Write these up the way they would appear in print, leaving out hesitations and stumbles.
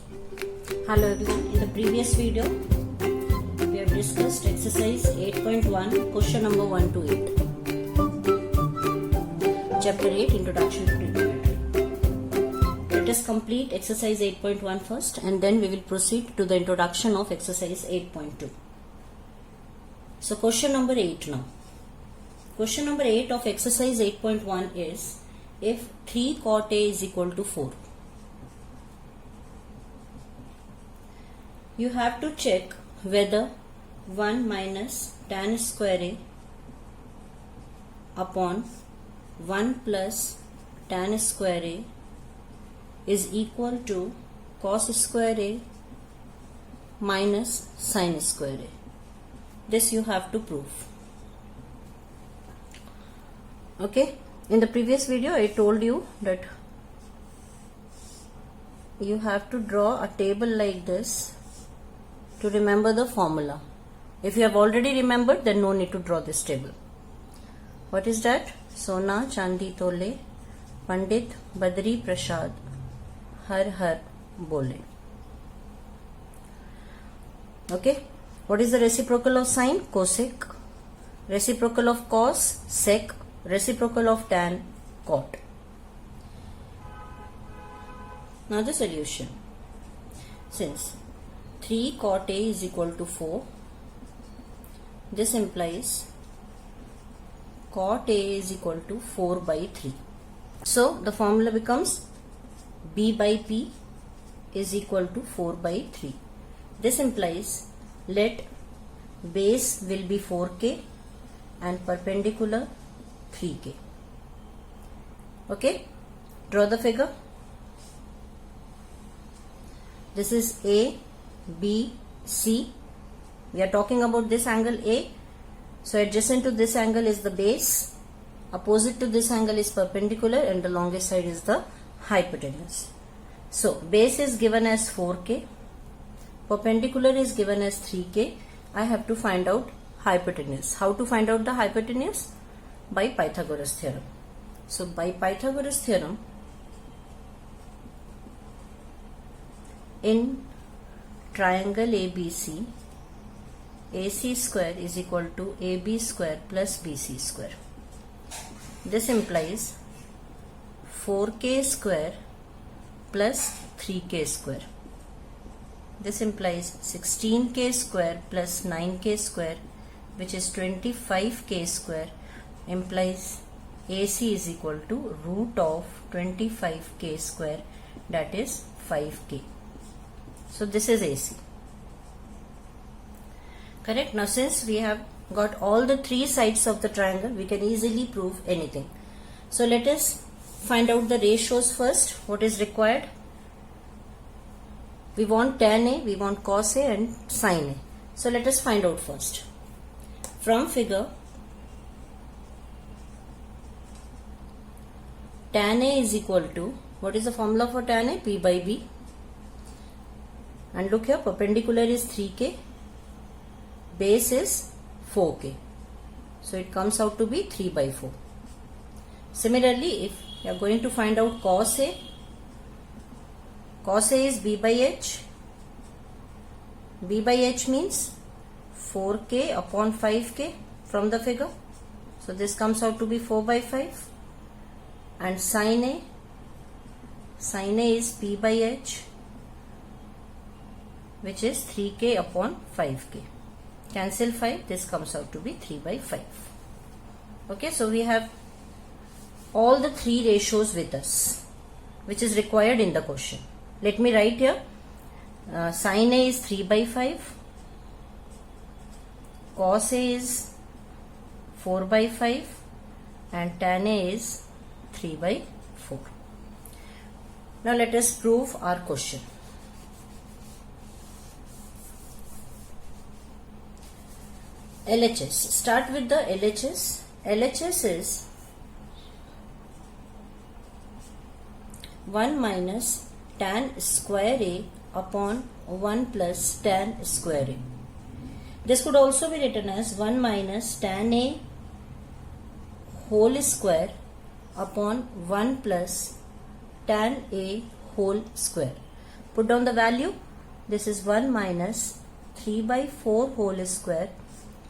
Hello everyone, in the previous video we have discussed exercise 8.1 question number 1 to 8. Chapter 8 Introduction to Trigonometry. Let us complete exercise 8.1 first and then we will proceed to the introduction of exercise 8.2. So question number 8 now. Question number 8 of exercise 8.1 is if 3 cot A is equal to 4. You have to check whether 1 minus tan square A upon 1 plus tan square A is equal to cos square A minus sin square A. This you have to prove. Okay, in the previous video I told you that you have to draw a table like this to remember the formula. If you have already remembered, then no need to draw this table. What is that? Sona Chandi Tole Pandit Badri Prasad Har Har Bole. Okay. What is the reciprocal of sine? Cosec. Reciprocal of cos? Sec. Reciprocal of tan? Cot. Now the solution. Since 3 cot A is equal to 4, this implies cot A is equal to 4 by 3. So the formula becomes B by P is equal to 4 by 3. This implies let base will be 4K and perpendicular 3K. Okay, draw the figure. This is A, B, C. We are talking about this angle A. So adjacent to this angle is the base. Opposite to this angle is perpendicular and the longest side is the hypotenuse. So base is given as 4K. Perpendicular is given as 3K. I have to find out hypotenuse. How to find out the hypotenuse? By Pythagoras theorem. So by Pythagoras theorem, in triangle ABC, AC square is equal to AB square plus BC square. This implies 4K square plus 3K square. This implies 16K square plus 9K square, which is 25K square, implies AC is equal to root of 25K square, that is 5K. So this is AC. Correct? Now since we have got all the three sides of the triangle, we can easily prove anything. So let us find out the ratios first. What is required? We want tan A, we want cos A and sin A. So let us find out first. From figure, tan A is equal to, what is the formula for tan A? P by B. And look here, perpendicular is 3K, base is 4K. So it comes out to be 3 by 4. Similarly, if you are going to find out cos A is B by H. B by H means 4K upon 5K from the figure. So this comes out to be 4 by 5. And sin A is P by H, which is 3K upon 5K. Cancel 5, this comes out to be 3 by 5. Okay, so we have all the three ratios with us, which is required in the question. Let me write here. Sin A is 3 by 5. Cos A is 4 by 5. And tan A is 3 by 4. Now let us prove our question. LHS. Start with the LHS. LHS is 1 minus tan square A upon 1 plus tan square A. This could also be written as 1 minus tan A whole square upon 1 plus tan A whole square. Put down the value. This is 1 minus 3 by 4 whole square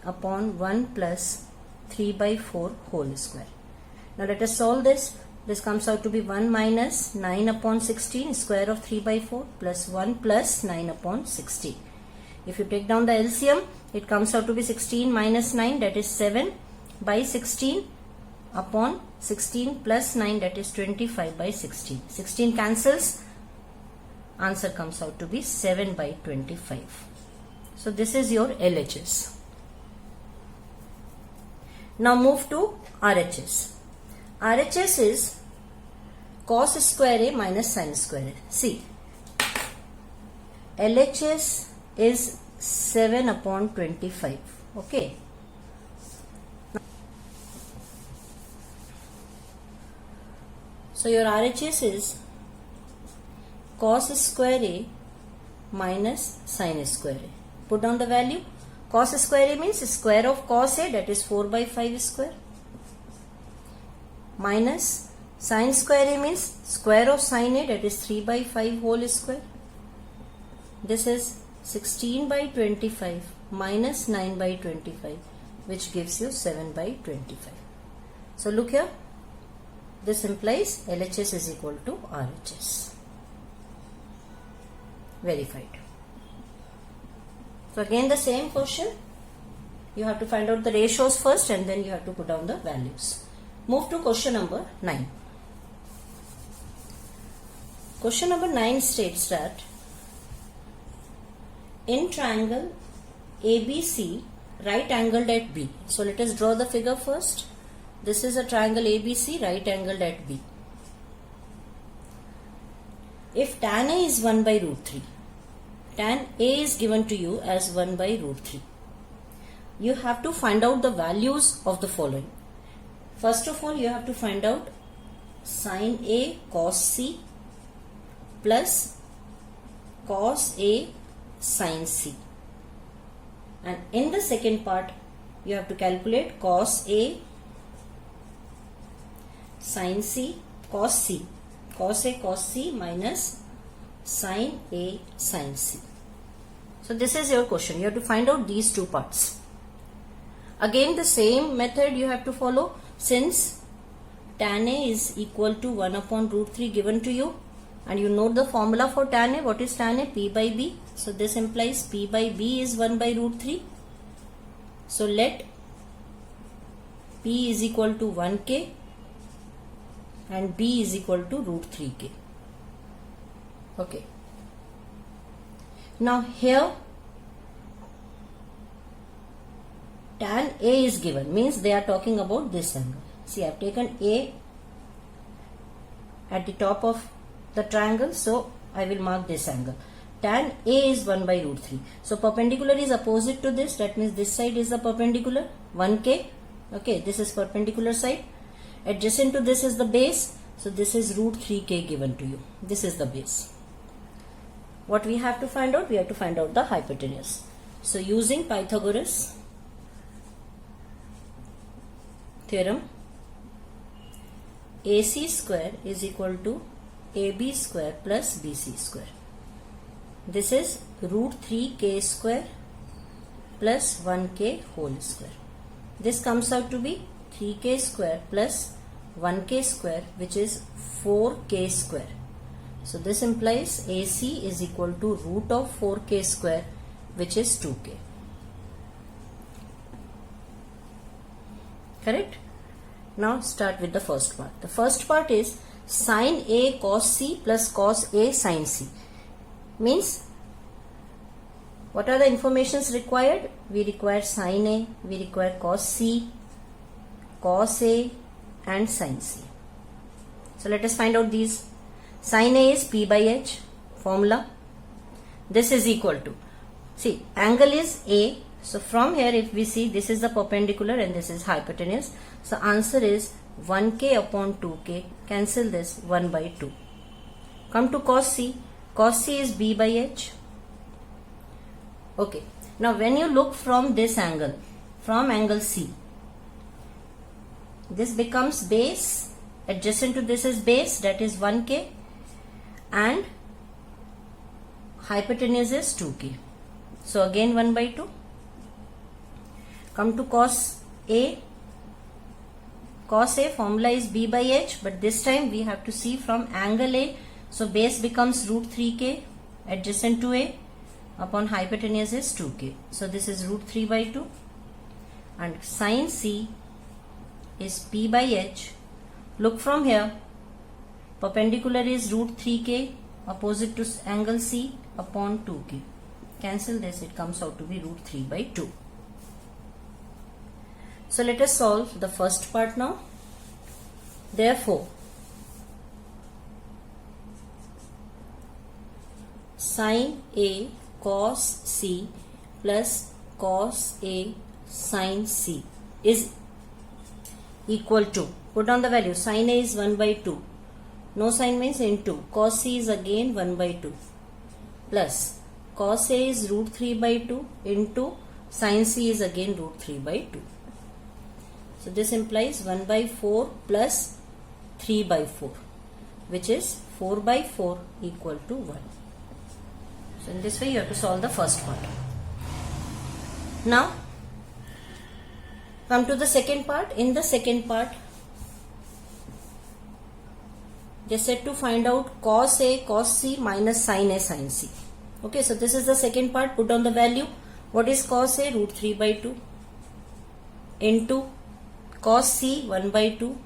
upon 1 plus 3 by 4 whole square. Now let us solve this. This comes out to be 1 minus 9 upon 16 square of 3 by 4 plus 1 plus 9 upon 16. If you take down the LCM, it comes out to be 16 minus 9, that is 7 by 16 upon 16 plus 9, that is 25 by 16. 16 cancels. Answer comes out to be 7 by 25. So this is your LHS. Now move to RHS. RHS is cos square A minus sin square A. See, LHS is 7 upon 25. Okay. So your RHS is cos square A minus sin square A. Put down the value. Cos square A means square of cos A, that is 4 by 5 square, minus sin square A means square of sin A, that is 3 by 5 whole square. This is 16 by 25 minus 9 by 25, which gives you 7 by 25. So look here, this implies LHS is equal to RHS. Verified. So again the same question. You have to find out the ratios first and then you have to put down the values. Move to question number 9. Question number 9 states that in triangle ABC, right angled at B. So let us draw the figure first. This is a triangle ABC, right angled at B. If tan A is 1 by root 3, tan A is given to you as 1 by root 3. You have to find out the values of the following. First of all, you have to find out sin A cos C plus cos A sin C. And in the second part, you have to calculate cos A sin C, cos C, cos A cos C minus sin A sin C. So this is your question. You have to find out these two parts. Again the same method you have to follow. Since tan A is equal to 1 upon root 3 given to you, and you know the formula for tan A. What is tan A? P by B. So this implies P by B is 1 by root 3. So let P is equal to 1k and B is equal to root 3k. Okay. Now here tan A is given, means they are talking about this angle. See, I have taken A at the top of the triangle, so I will mark this angle. Tan A is 1 by root 3. So perpendicular is opposite to this, that means this side is the perpendicular, 1k. Okay, this is perpendicular side. Adjacent to this is the base, so this is root 3k given to you. This is the base. What we have to find out? We have to find out the hypotenuse. So using Pythagoras theorem, AC square is equal to AB square plus BC square. This is root 3k square plus 1k whole square. This comes out to be 3k square plus 1k square, which is 4k square. So this implies AC is equal to root of 4k square, which is 2k. Correct? Now start with the first part. The first part is sin A cos C plus cos A sin C. Means, what are the informations required? We require sin A, we require cos C, cos A and sin C. So let us find out these. Sin A is P by H, formula. This is equal to, see, angle is A. So from here if we see, this is the perpendicular and this is hypotenuse. So answer is 1k upon 2k. Cancel this, 1 by 2. Come to cos C. Cos C is B by H. Okay. Now when you look from this angle, from angle C, this becomes base. Adjacent to this is base, that is 1k. And hypotenuse is 2k. So again 1 by 2. Come to cos A. Cos A formula is B by H, but this time we have to see from angle A. So base becomes root 3k adjacent to A upon hypotenuse is 2k. So this is root 3 by 2. And sin C is P by H. Look from here. Perpendicular is root 3k opposite to angle C upon 2k. Cancel this, it comes out to be root 3 by 2. So let us solve the first part now. Therefore, sin A cos C plus cos A sin C is equal to, put down the value, sin A is 1 by 2. No sign means into. Cos C is again 1 by 2 plus cos A is root 3 by 2 into sin C is again root 3 by 2. So this implies 1 by 4 plus 3 by 4, which is 4 by 4 equal to 1. So in this way you have to solve the first part. Now come to the second part. In the second part, they said to find out cos A cos C minus sin A sin C. Okay, so this is the second part. Put down the value. What is cos A? Root 3 by 2 into cos C 1 by 2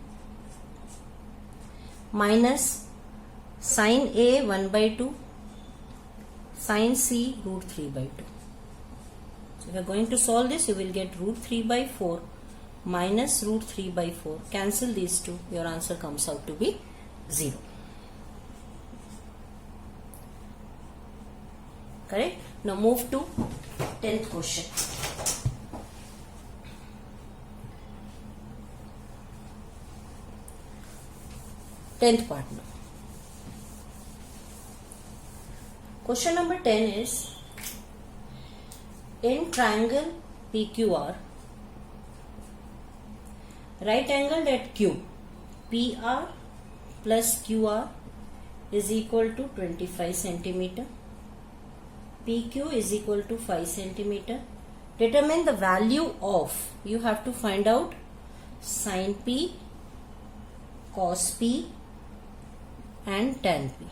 minus sin A 1 by 2 sin C root 3 by 2. So if you are going to solve this, you will get root 3 by 4 minus root 3 by 4. Cancel these two. Your answer comes out to be 0. Correct? Now move to 10th question. Tenth part now. Question number 10 is, in triangle PQR, right angled at Q, PR plus QR is equal to 25 centimeter. PQ is equal to 5 centimeter. Determine the value of, you have to find out sin P, cos P and tan P.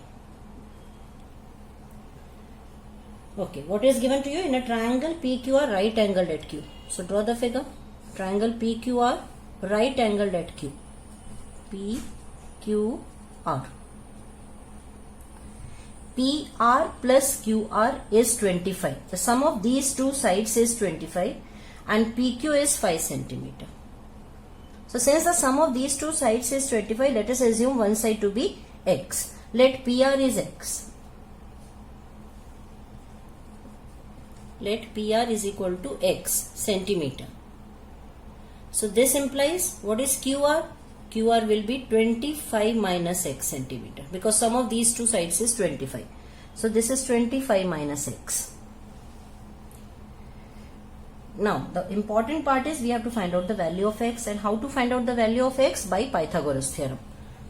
Okay, what is given to you? In a triangle PQR, right angled at Q. So draw the figure. Triangle PQR, right angled at Q. PQR. PR plus QR is 25. The sum of these two sides is 25 and PQ is 5 centimeter. So since the sum of these two sides is 25, let us assume one side to be X. Let PR is X. Let PR is equal to X centimeter. So this implies, what is QR? QR will be 25 minus X centimeter, because sum of these two sides is 25. So this is 25 minus X. Now the important part is we have to find out the value of X, and how to find out the value of X? By Pythagoras theorem.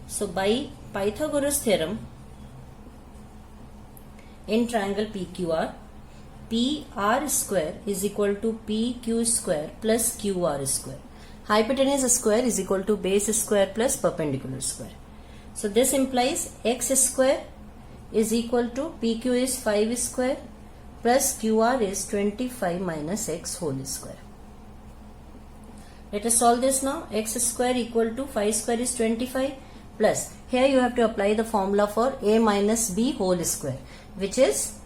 So by Pythagoras theorem, in triangle PQR, PR square is equal to PQ square plus QR square. Hypotenuse square is equal to base square plus perpendicular square. So this implies X square is equal to PQ is 5 square plus QR is 25 minus X whole square. Let us solve this now. X square equal to 5 square is 25 plus, here you have to apply the formula for A minus B whole square, which is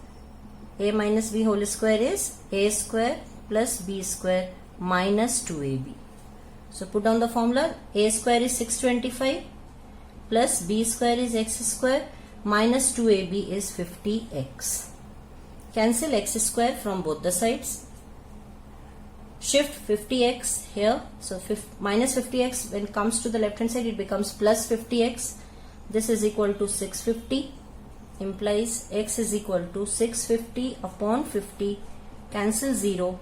A minus B whole square is A square plus B square minus 2AB. So put down the formula. A square is 625 plus B square is X square minus 2AB is 50X. Cancel X square from both the sides. Shift 50X here. So minus 50X, when it comes to the left hand side, it becomes plus 50X. This is equal to 650. Implies X is equal to 650 upon 50. Cancel 0.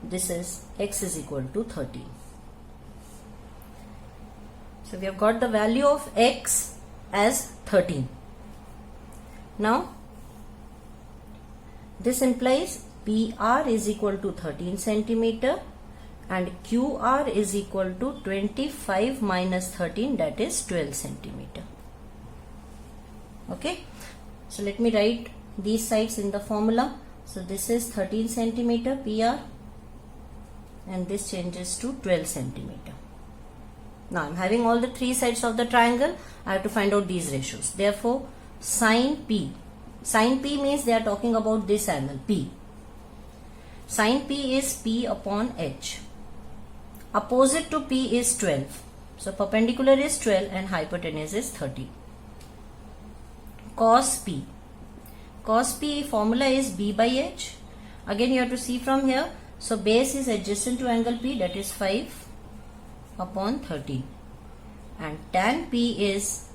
This is X is equal to 13. So we have got the value of X as 13. Now This implies PR is equal to 13 centimeter and QR is equal to 25 minus 13, that is 12 centimeter. Okay, so let me write these sides in the formula. So this is 13 centimeter PR and this changes to 12 centimeter. Now I am having all the three sides of the triangle. I have to find out these ratios. Therefore sin P means they are talking about this angle P. Sin P is P upon H. Opposite to P is 12. So perpendicular is 12 and hypotenuse is 30. Cos P. Cos P formula is B by H. Again you have to see from here. So base is adjacent to angle P, that is 5 upon 13. And tan P is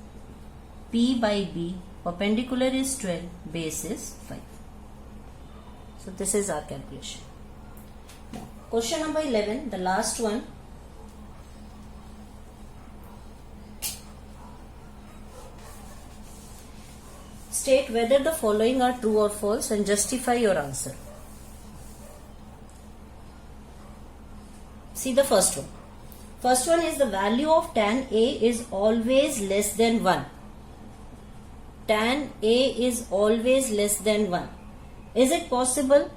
P by B. Perpendicular is 12, base is 5. So this is our calculation. Now, question number 11, the last one. State whether the following are true or false and justify your answer. See the first one. First one is the value of tan A is always less than 1. Tan A is always less than 1. Is it possible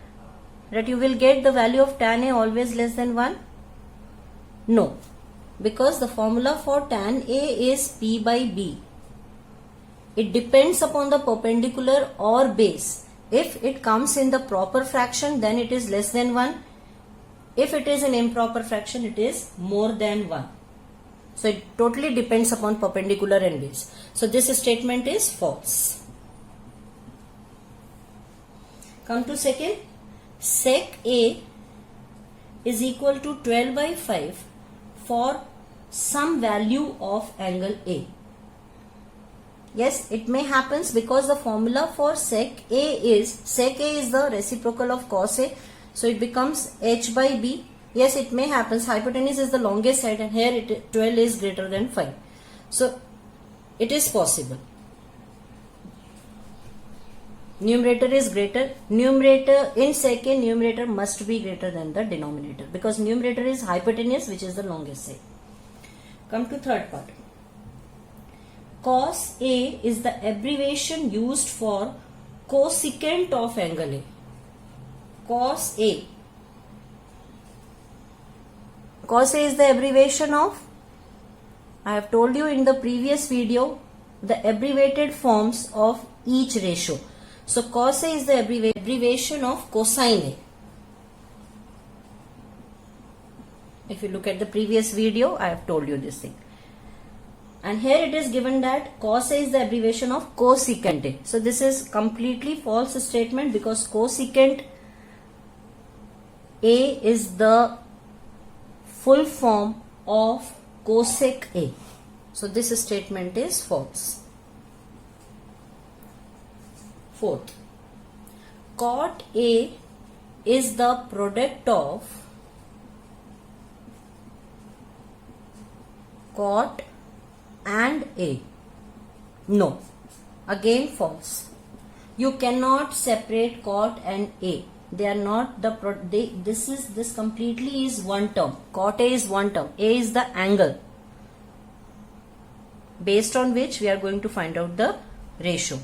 that you will get the value of tan A always less than 1? No, because the formula for tan A is P by B. It depends upon the perpendicular or base. If it comes in the proper fraction, then it is less than 1. If it is an improper fraction, it is more than 1. So it totally depends upon perpendicular and base. So this statement is false. Come to second. Sec A is equal to 12 by 5 for some value of angle A. Yes, it may happen because the formula for sec A is the reciprocal of cos A. So it becomes H by B. Yes, it may happen. Hypotenuse is the longest side and here 12 is greater than 5. So it is possible. Numerator is greater. Numerator in sec A, numerator must be greater than the denominator because numerator is hypotenuse, which is the longest side. Come to third part. Cos A is the abbreviation used for cosecant of angle A. Cos A. Cos A is the abbreviation of, I have told you in the previous video, the abbreviated forms of each ratio. So cos A is the abbreviation of cosine A. If you look at the previous video, I have told you this thing. And here it is given that cos A is the abbreviation of cosecant A. So this is completely false statement because cosecant A is the full form of cosec A. So this statement is false. Fourth, cot A is the product of cot and A. No, again false. You cannot separate cot and A. They are not this completely is one term. Cot A is one term. A is the angle based on which we are going to find out the ratio.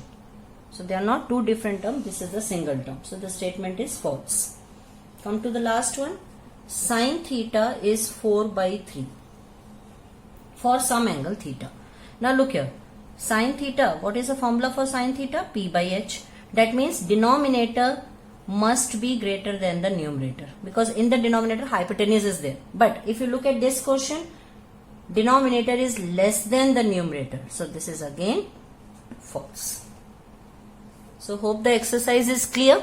So they are not two different terms. This is a single term. So the statement is false. Come to the last one. Sin theta is 4 by 3 for some angle theta. Now look here. Sin theta. What is the formula for sin theta? P by H. That means denominator must be greater than the numerator because in the denominator hypotenuse is there. But if you look at this question, denominator is less than the numerator. So this is again false. So hope the exercise is clear.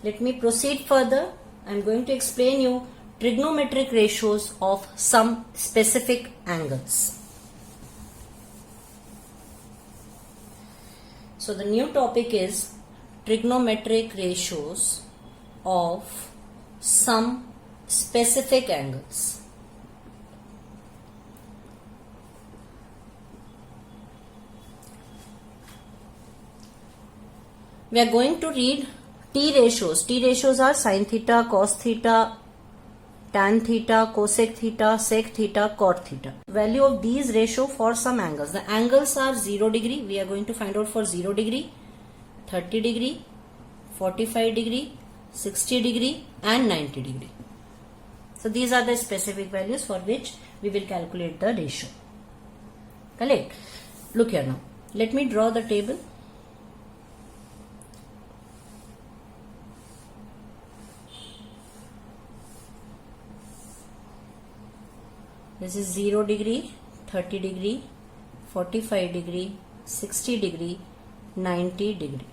Let me proceed further. I am going to explain you trigonometric ratios of some specific angles. So the new topic is trigonometric ratios of some specific angles. We are going to read T ratios are sin theta, cos theta, tan theta, cosec theta, sec theta, cot theta. Value of these ratio for some angles. The angles are 0 degree. We are going to find out for 0 degree, 30 degree, 45 degree, 60 degree and 90 degree. So these are the specific values for which we will calculate the ratio. Correct? Look here now. Let me draw the table. This is 0 degree, 30 degree, 45 degree, 60 degree, 90 degree.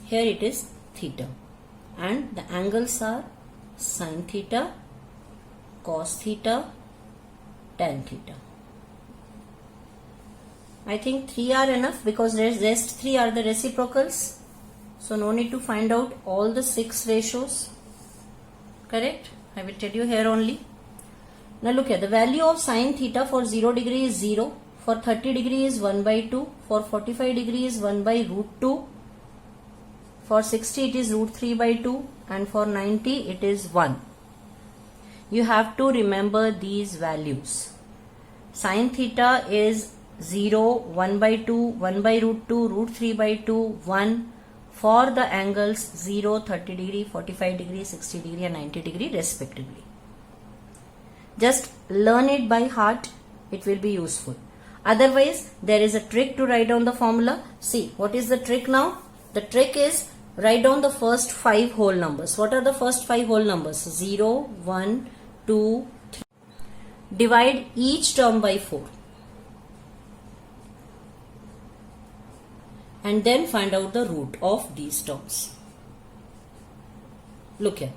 Here it is theta. And the angles are sin theta, cos theta, tan theta. I think 3 are enough because rest 3 are the reciprocals. So no need to find out all the 6 ratios. Correct? I will tell you here only. Now look here, the value of sin theta for 0 degree is 0, for 30 degree is 1 by 2, for 45 degree is 1 by root 2, for 60 it is root 3 by 2 and for 90 it is 1. You have to remember these values. Sin theta is 0, 1 by 2, 1 by root 2, root 3 by 2, 1 for the angles 0, 30 degree, 45 degree, 60 degree and 90 degree respectively. Just learn it by heart, it will be useful. Otherwise, there is a trick to write down the formula. See, what is the trick now? The trick is write down the first 5 whole numbers. What are the first 5 whole numbers? 0, 1, 2, 3. Divide each term by 4. And then find out the root of these terms. Look here.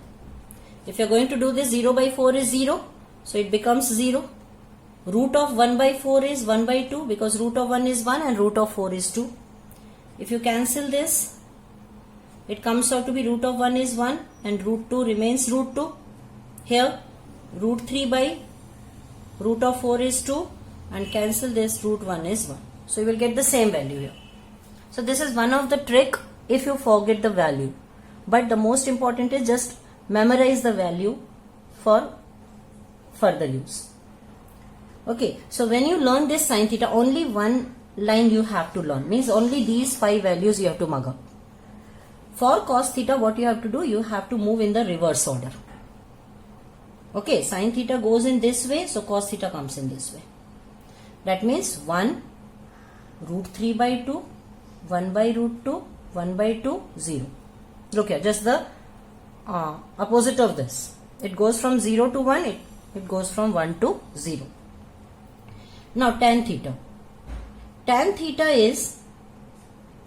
If you are going to do this, 0 by 4 is 0. So it becomes 0. Root of 1 by 4 is 1 by 2 because root of 1 is 1 and root of 4 is 2. If you cancel this, it comes out to be root of 1 is 1 and root 2 remains root 2. Here root 3 by root of 4 is 2 and cancel this, root 1 is 1. So you will get the same value here. So this is one of the trick if you forget the value. But the most important is just memorize the value for further use. Okay, so when you learn this sin theta, only one line you have to learn. Means only these 5 values you have to mug up. For cos theta, what you have to do? You have to move in the reverse order. Okay, sin theta goes in this way, so cos theta comes in this way. That means 1 root 3 by 2, 1 by root 2, 1 by 2, 0. Look here, just the opposite of this. It goes from 0 to 1, it goes from 1 to 0. Now tan theta. Tan theta is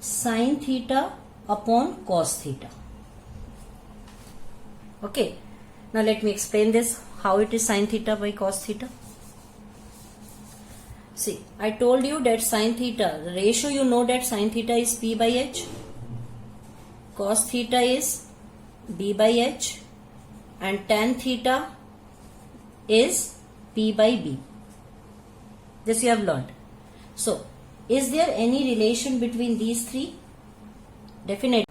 sin theta upon cos theta. Okay. Now let me explain this, how it is sin theta by cos theta. See, I told you that sin theta, the ratio you know that sin theta is P by H. Cos theta is B by H. And tan theta is P by B. This you have learned. So, is there any relation between these three? Definitely.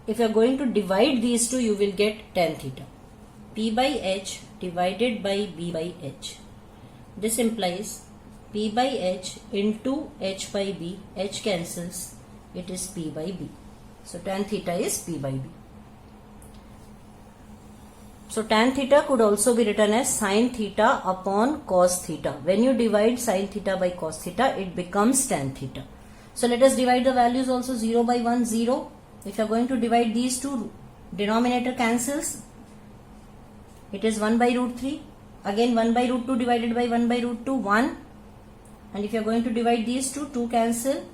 If you are going to divide these two, you will get tan theta. P by H divided by B by H. This implies P by H into H by B. H cancels. It is P by B. So, tan theta is P by B. So tan theta could also be written as sin theta upon cos theta. When you divide sin theta by cos theta, it becomes tan theta. So let us divide the values also. 0 by 1, 0. If you are going to divide these two, denominator cancels. It is 1 by root 3. Again 1 by root 2 divided by 1 by root 2, 1. And if you are going to divide these two, 2 cancel.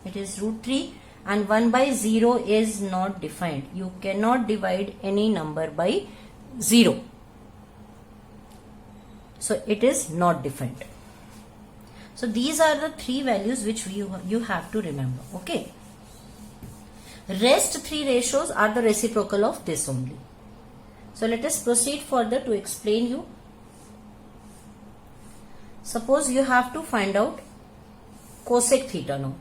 It is root 3. And 1 by 0 is not defined. You cannot divide any number by 0. So it is not defined. So these are the 3 values which you have to remember. Okay. Rest 3 ratios are the reciprocal of this only. So let us proceed further to explain you. Suppose you have to find out cosec theta now.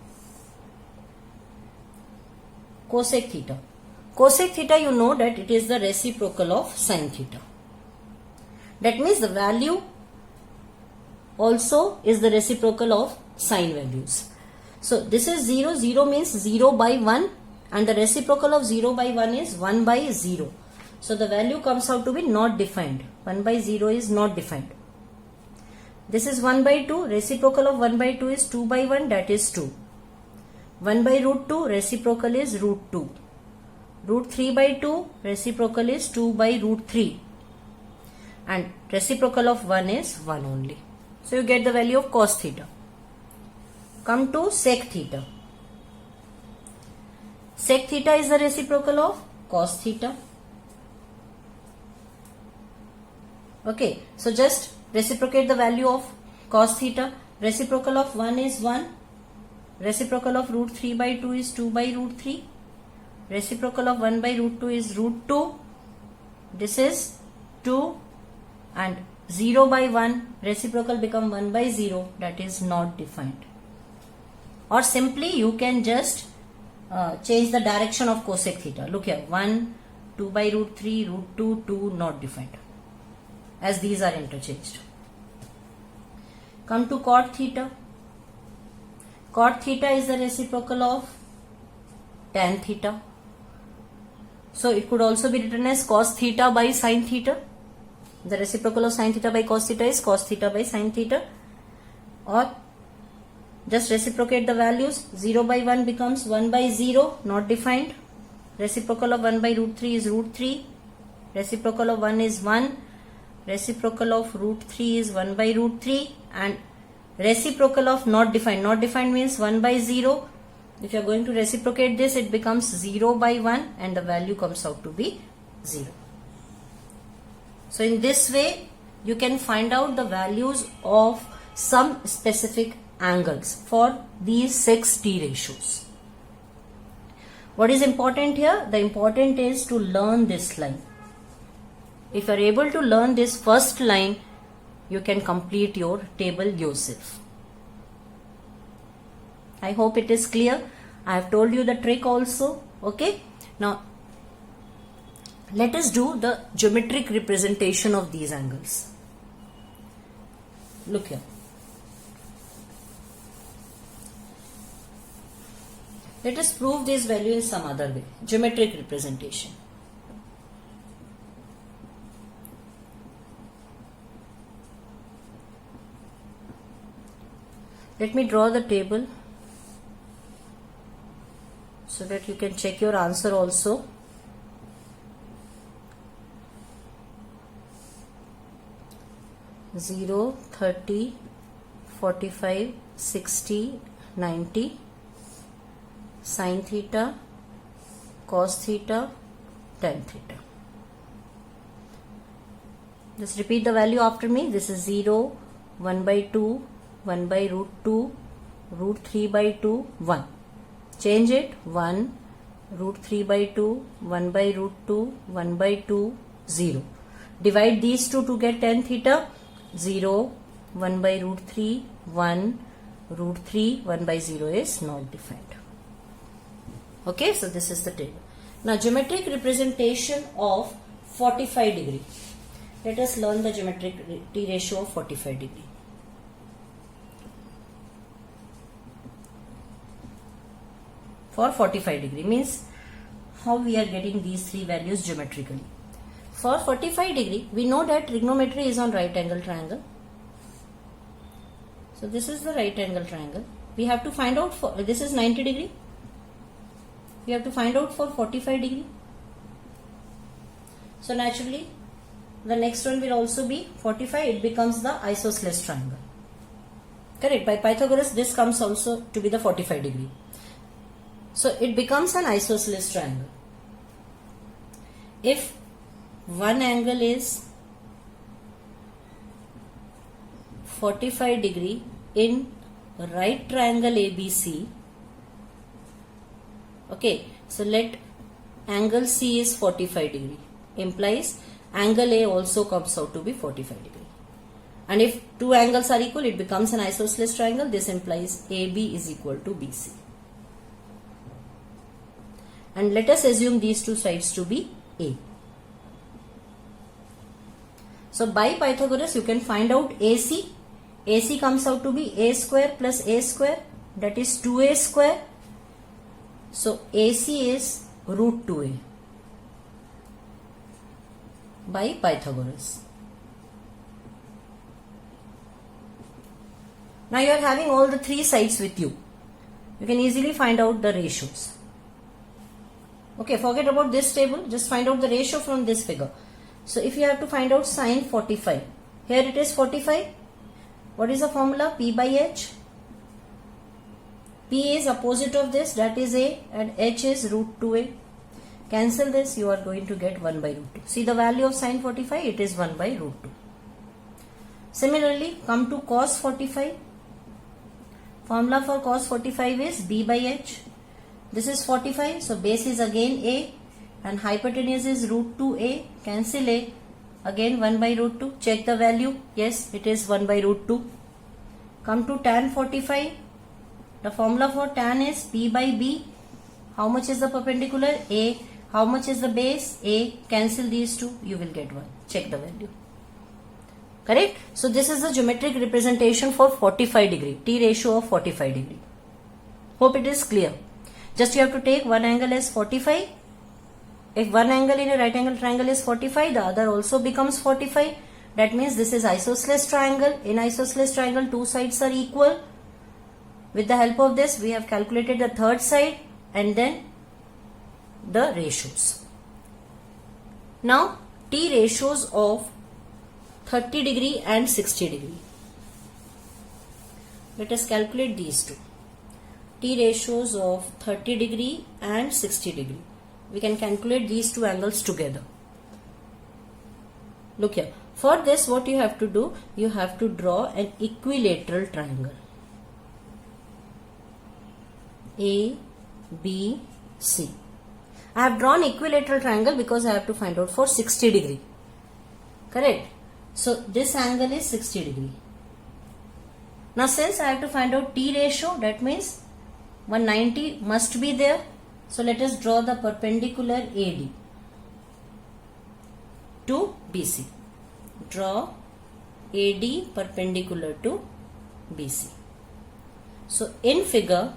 Cosec theta. Cosec theta, you know that it is the reciprocal of sin theta. That means the value also is the reciprocal of sine values. So this is 0. 0 means 0 by 1, and the reciprocal of 0 by 1 is 1 by 0. So the value comes out to be not defined. 1 by 0 is not defined. This is 1 by 2. Reciprocal of 1 by 2 is 2 by 1, that is 2. 1 by root 2, reciprocal is root 2. Root 3 by 2, reciprocal is 2 by root 3. And reciprocal of 1 is 1 only. So you get the value of cos theta. Come to sec theta. Sec theta is the reciprocal of cos theta. Okay, so just reciprocate the value of cos theta. Reciprocal of 1 is 1. Reciprocal of root 3 by 2 is 2 by root 3. Reciprocal of 1 by root 2 is root 2. This is 2, and 0 by 1, reciprocal become 1 by 0, that is not defined. Or simply you can just change the direction of cosec theta. Look here, 1, 2 by root 3, root 2, 2 not defined, as these are interchanged. Come to cot theta. Cot theta is the reciprocal of tan theta. So it could also be written as cos theta by sin theta. The reciprocal of sin theta by cos theta is cos theta by sin theta. Or just reciprocate the values. 0 by 1 becomes 1 by 0, not defined. Reciprocal of 1 by root 3 is root 3. Reciprocal of 1 is 1. Reciprocal of root 3 is 1 by root 3. And reciprocal of not defined. Not defined means 1 by 0. If you are going to reciprocate this, it becomes 0 by 1, and the value comes out to be 0. So in this way, you can find out the values of some specific angles for these 6 T ratios. What is important here? The important is to learn this line. If you are able to learn this first line, you can complete your table yourself. I hope it is clear. I have told you the trick also. Okay. Now, let us do the geometric representation of these angles. Look here. Let us prove this value in some other way. Geometric representation. Let me draw the table so that you can check your answer also. Zero, 30, 45, 60, 90, sin theta, cos theta, tan theta. Just repeat the value after me. This is 0, 1 by 2, 1 by root 2, root 3 by 2, 1. Change it. 1, root 3 by 2, 1 by root 2, 1 by 2, 0. Divide these two to get tan theta. 0, 1 by root 3, 1, root 3, 1 by 0 is not defined. Okay, so this is the table. Now, geometric representation of 45 degree. Let us learn the geometric T ratio of 45 degree. For 45 degree means how we are getting these three values geometrically. For 45 degree, we know that trigonometry is on right angle triangle. So this is the right angle triangle. We have to find out for, this is 90 degree. We have to find out for 45 degree. So naturally, the next one will also be 45. It becomes the isosceles triangle. Correct. By Pythagoras, this comes also to be the 45 degree. So it becomes an isosceles triangle. If one angle is 45 degree in right triangle ABC. Okay, so let angle C is 45 degree. Implies angle A also comes out to be 45 degree. And if two angles are equal, it becomes an isosceles triangle. This implies AB is equal to BC. and let us assume these two sides to be A. So by Pythagoras you can find out AC. AC comes out to be A square plus A square, that is 2A square. So AC is root 2A by Pythagoras. Now you are having all the three sides with you. You can easily find out the ratios. Okay, forget about this table. Just find out the ratio from this figure. So if you have to find out sine 45, here it is 45. What is the formula? P by H. P is opposite of this, that is A, and H is root 2A. Cancel this, you are going to get 1 by root 2. See the value of sine 45, it is 1 by root 2. Similarly, come to cos 45. Formula for cos 45 is B by H. This is 45, so base is again A and hypotenuse is root 2A. Cancel A, again 1 by root 2. Check the value. Yes, it is 1 by root 2. Come to tan 45. The formula for tan is P by B. How much is the perpendicular? A. How much is the base? A. Cancel these two, you will get 1. Check the value. Correct? So this is the geometric representation for 45 degree, T ratio of 45 degree. Hope it is clear. Just you have to take one angle as 45. If one angle in a right angle triangle is 45, the other also becomes 45. That means this is isosceles triangle. In isosceles triangle, two sides are equal. With the help of this, we have calculated the third side and then the ratios. Now, T ratios of 30 degree and 60 degree. Let us calculate these two. T ratios of 30 degree and 60 degree. We can calculate these two angles together. Look here. For this, what you have to do, you have to draw an equilateral triangle. A, B, C. I have drawn equilateral triangle because I have to find out for 60 degree. Correct? So this angle is 60 degree. Now since I have to find out T ratio, that means 190 must be there. So let us draw the perpendicular AD to BC. Draw AD perpendicular to BC. So in figure,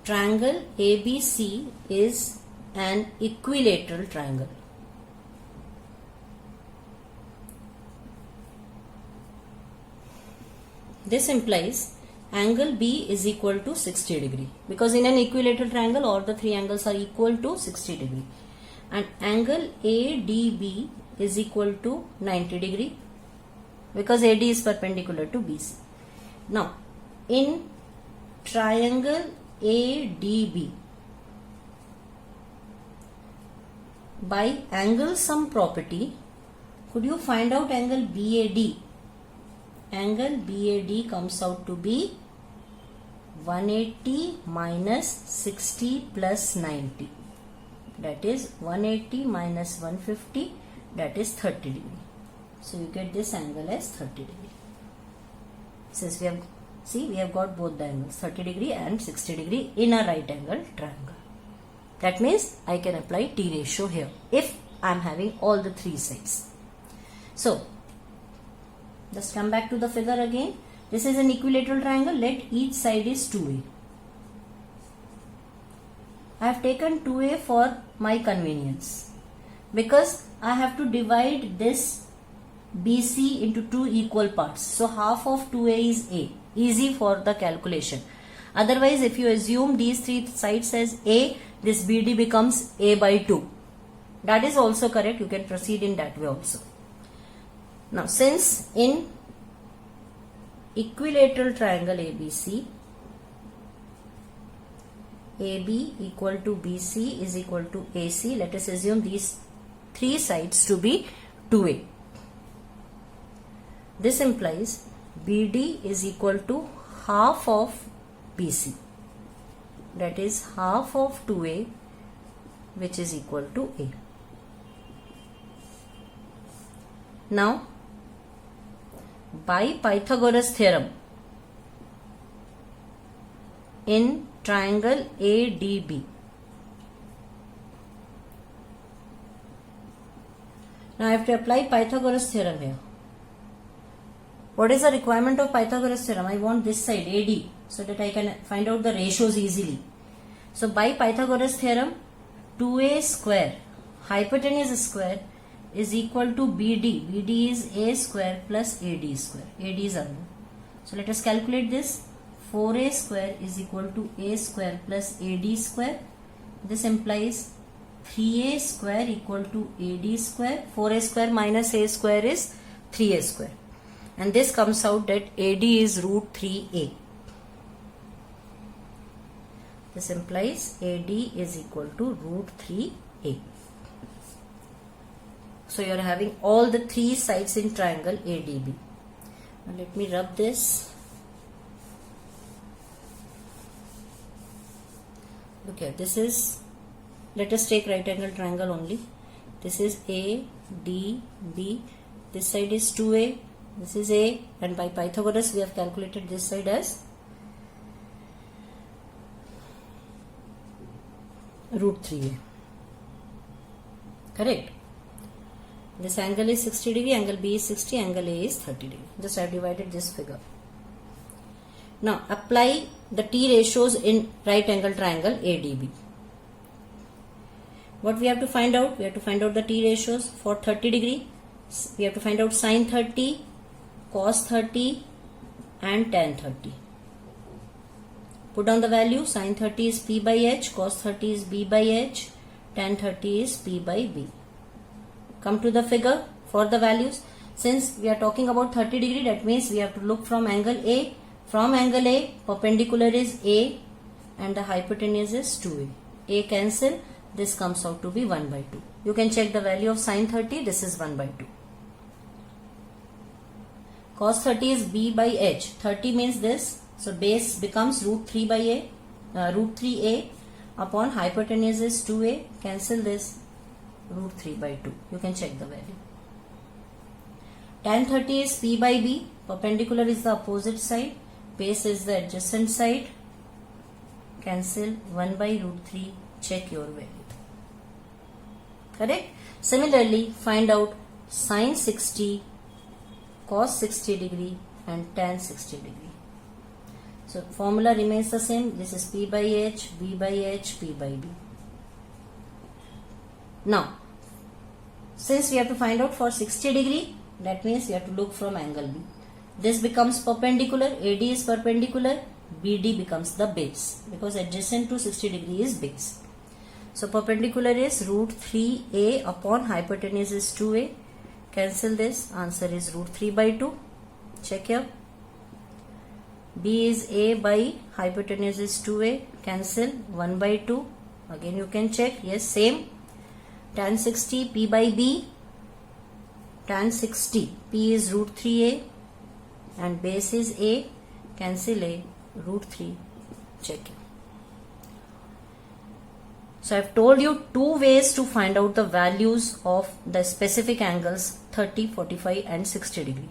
triangle ABC is an equilateral triangle. This implies angle B is equal to 60 degree because in an equilateral triangle all the three angles are equal to 60 degree, and angle ADB is equal to 90 degree because AD is perpendicular to BC. Now in triangle ADB, by angle sum property, could you find out angle BAD? Angle BAD comes out to be 180 minus 60 plus 90. That is 180 minus 150, that is 30 degree. So you get this angle as 30 degree. Since we have got both the angles 30 degree and 60 degree in a right angle triangle. That means I can apply T ratio here if I am having all the three sides. So just come back to the figure again. This is an equilateral triangle. Let each side is 2A. I have taken 2A for my convenience because I have to divide this BC into two equal parts. So half of 2A is A. Easy for the calculation. Otherwise, if you assume these three sides as A, this BD becomes A by 2. That is also correct. You can proceed in that way also. Now, since in equilateral triangle ABC, AB equal to BC is equal to AC, let us assume these three sides to be 2A. This implies BD is equal to half of BC, that is half of 2A, which is equal to A. Now, by Pythagoras theorem, in triangle ADB. Now I have to apply Pythagoras theorem here. What is the requirement of Pythagoras theorem? I want this side AD so that I can find out the ratios easily. So by Pythagoras theorem, 2a square hypotenuse square is equal to BD. BD is a square plus AD square. AD is unknown. So let us calculate this. 4a square is equal to a square plus AD square. This implies 3a square equal to AD square. 4a square minus a square is 3a square. And this comes out that AD is root 3a. This implies AD is equal to root 3a. So you are having all the three sides in triangle ADB. Now let me rub this. Look here, this is, let us take right angle triangle only. This is A, D, B. This side is 2a. This is A, and by Pythagoras we have calculated this side as root 3a. Correct? This angle is 60 degree, angle B is 60, angle A is 30 degree. Just I have divided this figure. Now apply the T ratios in right angle triangle ADB. What we have to find out? We have to find out the T ratios for 30 degree. We have to find out sin 30, cos 30 and tan 30. Put down the value. Sin 30 is P by H, cos 30 is B by H, tan 30 is P by B. Come to the figure for the values. Since we are talking about 30 degree, that means we have to look from angle A. From angle A, perpendicular is A and the hypotenuse is 2A. A cancel, this comes out to be 1 by 2. You can check the value of sin 30, this is 1 by 2. Cos 30 is B by H. 30 means this, so base becomes root 3 by A, root 3A upon hypotenuse is 2A. Cancel this, root 3 by 2. You can check the value. Tan 30 is P by B. Perpendicular is the opposite side. Base is the adjacent side. Cancel 1 by root 3. Check your value. Correct? Similarly, find out sin 60, cos 60 degree and tan 60 degree. So formula remains the same. This is P by H, B by H, P by B. Now, since we have to find out for 60 degree, that means we have to look from angle B. This becomes perpendicular, AD is perpendicular, BD becomes the base because adjacent to 60 degree is base. So perpendicular is root 3a upon hypotenuse is 2a. Cancel this, answer is root 3 by 2. Check here. B is a by hypotenuse is 2a. Cancel 1 by 2. Again you can check. Yes, same. Tan 60 P by B. Tan 60 P is root 3a and base is a. Cancel a, root 3. Check it. So I have told you two ways to find out the values of the specific angles 30, 45 and 60 degree.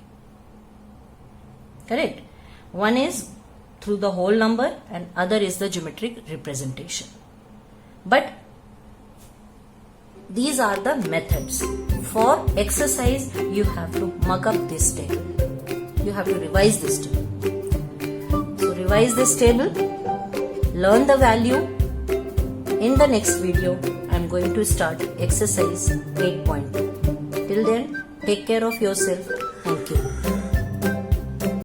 Correct? One is through the whole number and other is the geometric representation. But these are the methods. For exercise, you have to mug up this table. You have to revise this table. So revise this table, learn the value. In the next video, I am going to start exercise 8.2. Till then, take care of yourself. Thank you.